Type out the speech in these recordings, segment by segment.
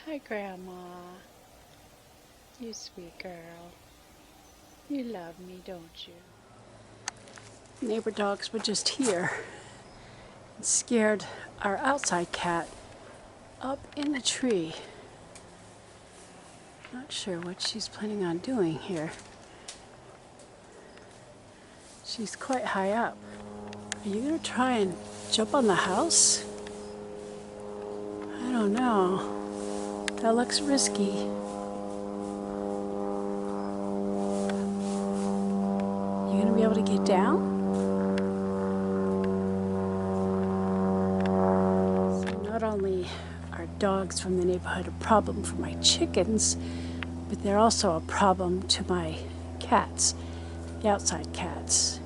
Hi, Grandma. You sweet girl. You love me, don't you? Neighbor dogs were just here and scared our outside cat up in the tree. Not sure what she's planning on doing here. She's quite high up. Are you gonna try and jump on the house? I don't know. That looks risky. You gonna be able to get down? So not only are dogs from the neighborhood a problem for my chickens, but they're also a problem to my cats, the outside cats.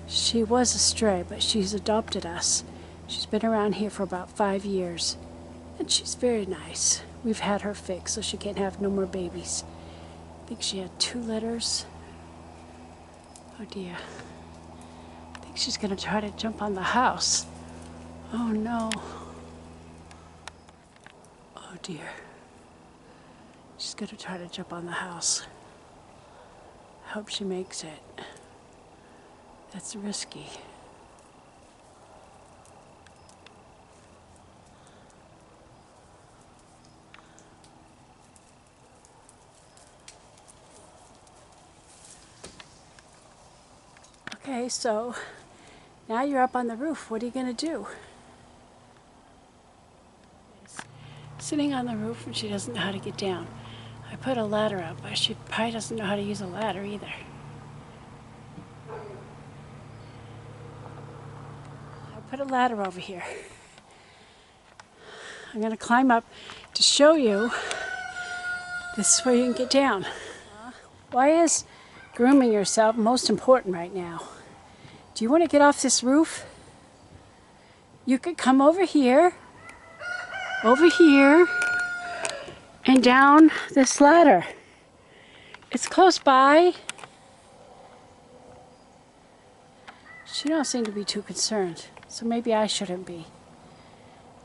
She was a stray, but she's adopted us. She's been around here for about 5 years, and she's very nice. We've had her fixed so she can't have no more babies. I think she had 2 litters. Oh dear. I think she's gonna try to jump on the house. Oh no. Oh dear. She's gonna try to jump on the house. I hope she makes it. That's risky. Okay, so now you're up on the roof. What are you gonna do? Sitting on the roof and she doesn't know how to get down. I put a ladder up, but she probably doesn't know how to use a ladder either. I put a ladder over here. I'm gonna climb up to show you this is where you can get down. Why is grooming yourself most important right now? Do you want to get off this roof? You could come over here, and down this ladder. It's close by. She don't seem to be too concerned, so maybe I shouldn't be.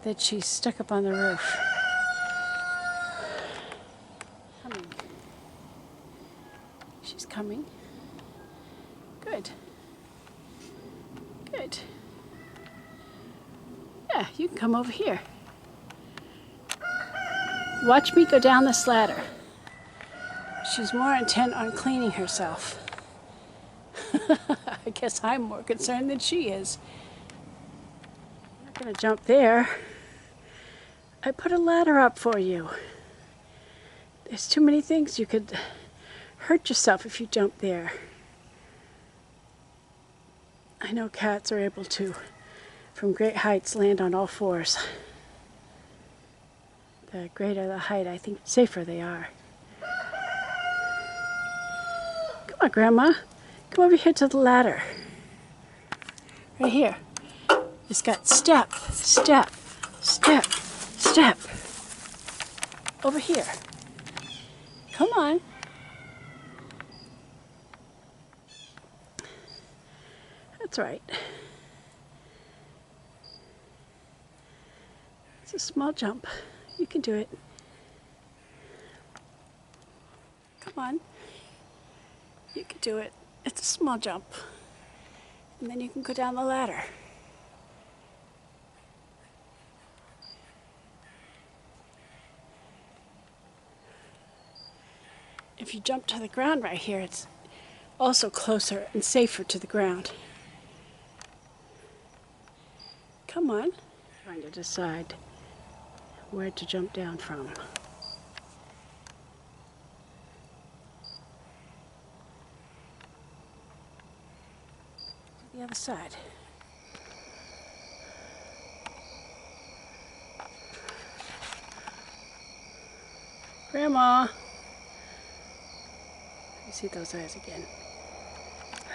That she's stuck up on the roof. Coming. She's coming. Good. Good. Yeah, you can come over here. Watch me go down this ladder. She's more intent on cleaning herself. I guess I'm more concerned than she is. I'm not gonna jump there. I put a ladder up for you. There's too many things you could hurt yourself if you jump there. I know cats are able to, from great heights, land on all fours. The greater the height, I think, the safer they are. Come on, Grandma. Come over here to the ladder. Right here. It's got step, step, step, step. Over here. Come on. That's right. It's a small jump. You can do it. Come on. You can do it. It's a small jump. And then you can go down the ladder. If you jump to the ground right here, it's also closer and safer to the ground. Come on. Trying to decide where to jump down from. The other side. Grandma! You see those eyes again.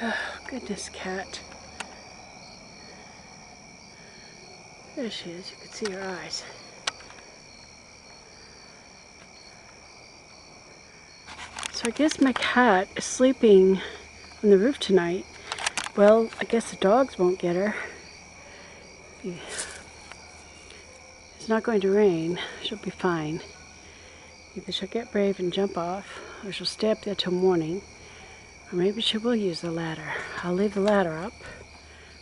Oh, goodness, cat. There she is. You can see her eyes. So I guess my cat is sleeping on the roof tonight. Well, I guess the dogs won't get her. It's not going to rain. She'll be fine. Either she'll get brave and jump off, or she'll stay up there till morning, or maybe she will use the ladder. I'll leave the ladder up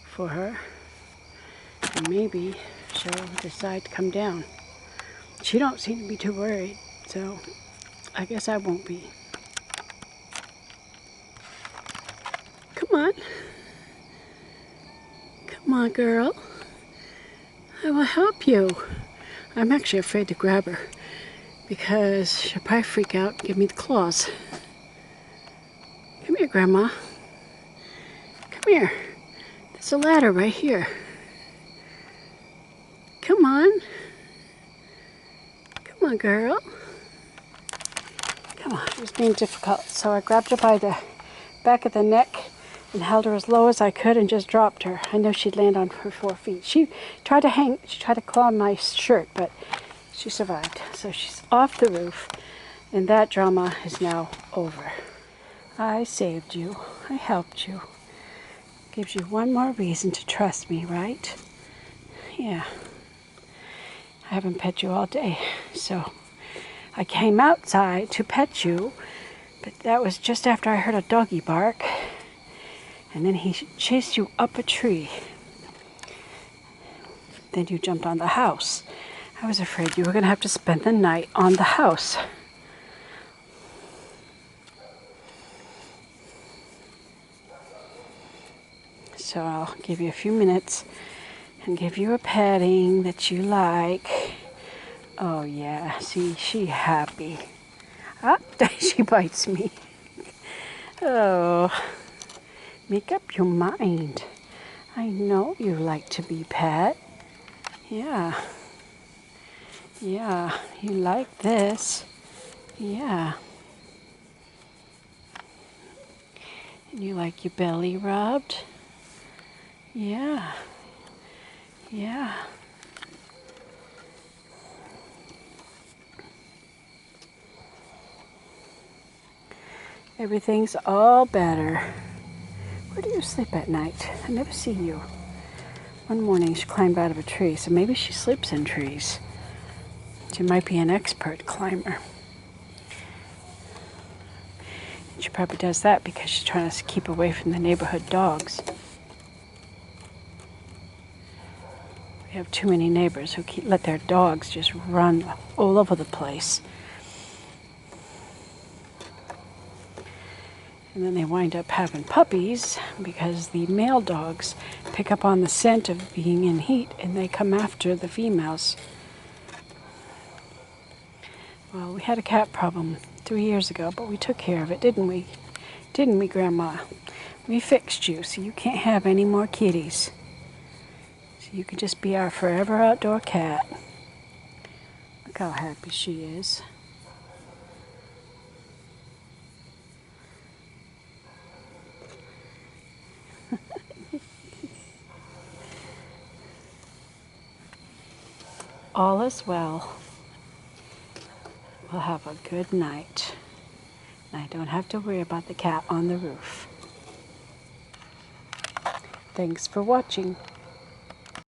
for her, and maybe she'll decide to come down. She don't seem to be too worried, so I guess I won't be. Come on. Come on, girl. I will help you. I'm actually afraid to grab her because she'll probably freak out and give me the claws. Come here, Grandma. Come here. There's a ladder right here. Come on. Come on, girl. Come on. It was being difficult, so I grabbed her by the back of the neck and held her as low as I could and just dropped her. I know she'd land on her 4 feet. She tried to claw my shirt, but she survived. So she's off the roof, and that drama is now over. I saved you. I helped you. Gives you one more reason to trust me, right? Yeah. I haven't pet you all day, so I came outside to pet you, but that was just after I heard a doggy bark. And then he chased you up a tree. Then you jumped on the house. I was afraid you were going to have to spend the night on the house. So I'll give you a few minutes and give you a petting that you like. Oh yeah, see, she happy. Ah, she bites me. Oh. Make up your mind. I know you like to be pet. Yeah. Yeah, you like this. Yeah. And you like your belly rubbed? Yeah. Yeah. Everything's all better. Where do you sleep at night? I never see you. One morning she climbed out of a tree, so maybe she sleeps in trees. She might be an expert climber. And she probably does that because she's trying to keep away from the neighborhood dogs. We have too many neighbors who let their dogs just run all over the place. And then they wind up having puppies because the male dogs pick up on the scent of being in heat and they come after the females. Well, we had a cat problem 3 years ago, but we took care of it, didn't we? Didn't we, Grandma? We fixed you so you can't have any more kitties. So you can just be our forever outdoor cat. Look how happy she is. All is well. We'll have a good night. And I don't have to worry about the cat on the roof. Thanks for watching.